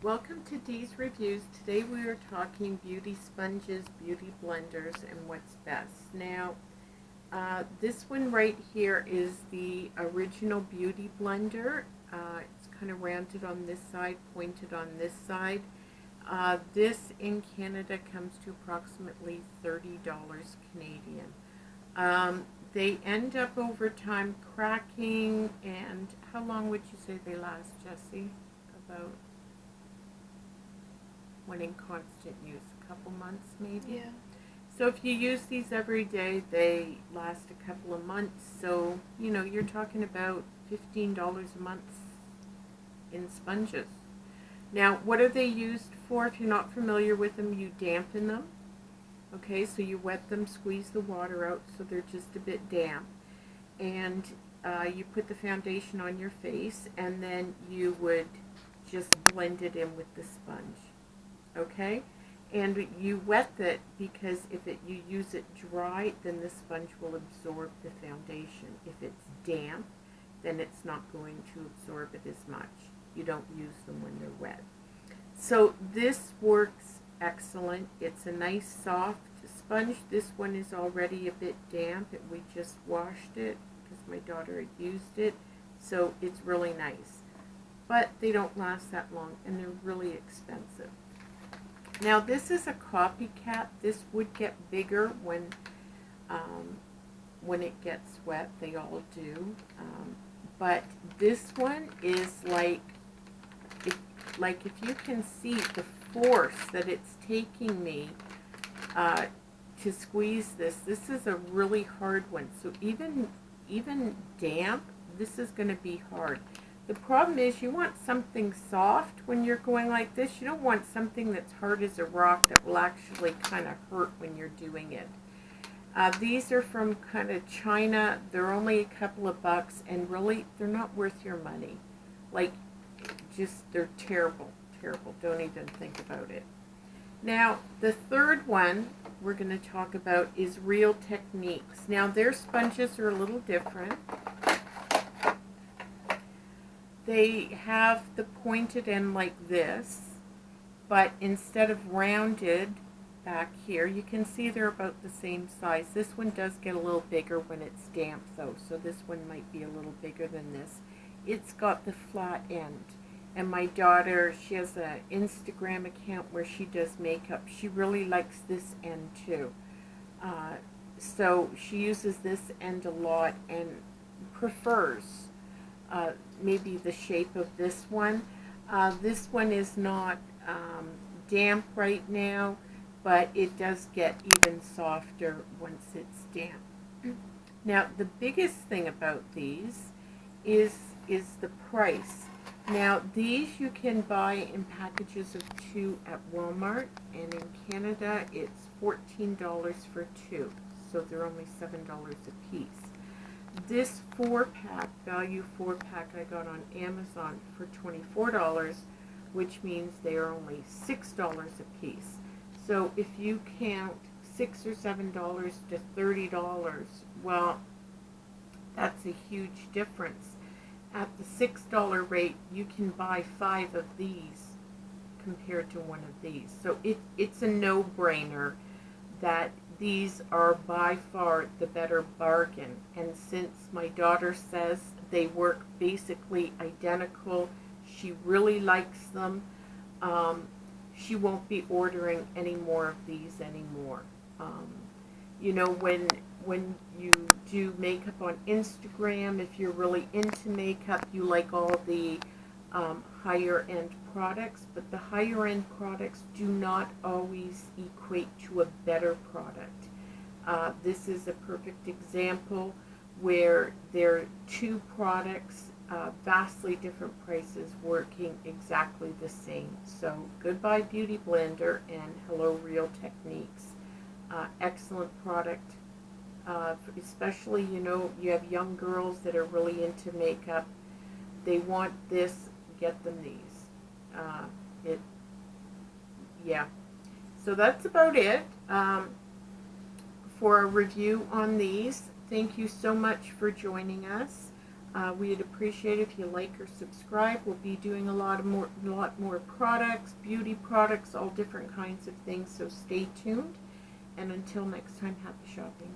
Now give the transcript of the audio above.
Welcome to Dee's Reviews. Today we are talking beauty sponges, beauty blenders, and what's best. Now, this one right here is the original beauty blender. It's kind of rounded on this side, pointed on this side. This in Canada comes to approximately $30 Canadian. They end up over time cracking, and how long would you say they last, Jessie? About, when in constant use, a couple months maybe? Yeah. So if you use these every day, they last a couple of months. So, you're talking about $15 a month in sponges. Now, what are they used for? If you're not familiar with them, you dampen them. Okay, so you wet them, squeeze the water out so they're just a bit damp. And you put the foundation on your face, and then you would just blend it in with the sponge. Okay? And you wet it because if you use it dry, then the sponge will absorb the foundation. If it's damp, then it's not going to absorb it as much. You don't use them when they're wet. So this works excellent. It's a nice soft sponge. This one is already a bit damp. We just washed it because my daughter had used it. So it's really nice. But they don't last that long, and they're really expensive. Now this is a copycat. This would get bigger when it gets wet. They all do. But this one is like if you can see the force that it's taking me to squeeze this. This is a really hard one. So even damp, this is going to be hard. The problem is you want something soft when you're going like this. You don't want something that's hard as a rock that will actually kind of hurt when you're doing it. These are from kind of China. They're only a couple of bucks, and really they're not worth your money. Like, just they're terrible, terrible. Don't even think about it. Now, the third one we're going to talk about is Real Techniques. Now, their sponges are a little different. They have the pointed end like this, but instead of rounded back here, you can see they're about the same size. This one does get a little bigger when it's damp though, so this one might be a little bigger than this. It's got the flat end. And my daughter, she has an Instagram account where she does makeup. She really likes this end too. So she uses this end a lot and prefers maybe the shape of this one. This one is not damp right now, but it does get even softer once it's damp. Now, the biggest thing about these is the price. Now, these you can buy in packages of 2 at Walmart, and in Canada it's $14 for 2, so they're only $7 a piece. This 4-pack, value 4-pack, I got on Amazon for $24, which means they are only $6 a piece. So if you count $6 or $7 to $30, well, that's a huge difference. At the $6 rate, you can buy 5 of these compared to one of these. So it's a no-brainer that these are by far the better bargain. And since my daughter says they work basically identical, she really likes them, she won't be ordering any more of these anymore. When you do makeup on Instagram, if you're really into makeup, you like all the higher end products, but the higher end products do not always equate to a better product. This is a perfect example where there are 2 products, vastly different prices, working exactly the same. So goodbye Beauty Blender and hello Real Techniques. Excellent product. Especially, you have young girls that are really into makeup. They want this, get them these. Yeah. So that's about it for a review on these. Thank you so much for joining us. We'd appreciate appreciate it if you like or subscribe. We'll be doing a lot more products, beauty products, all different kinds of things, so stay tuned. And until next time, happy shopping.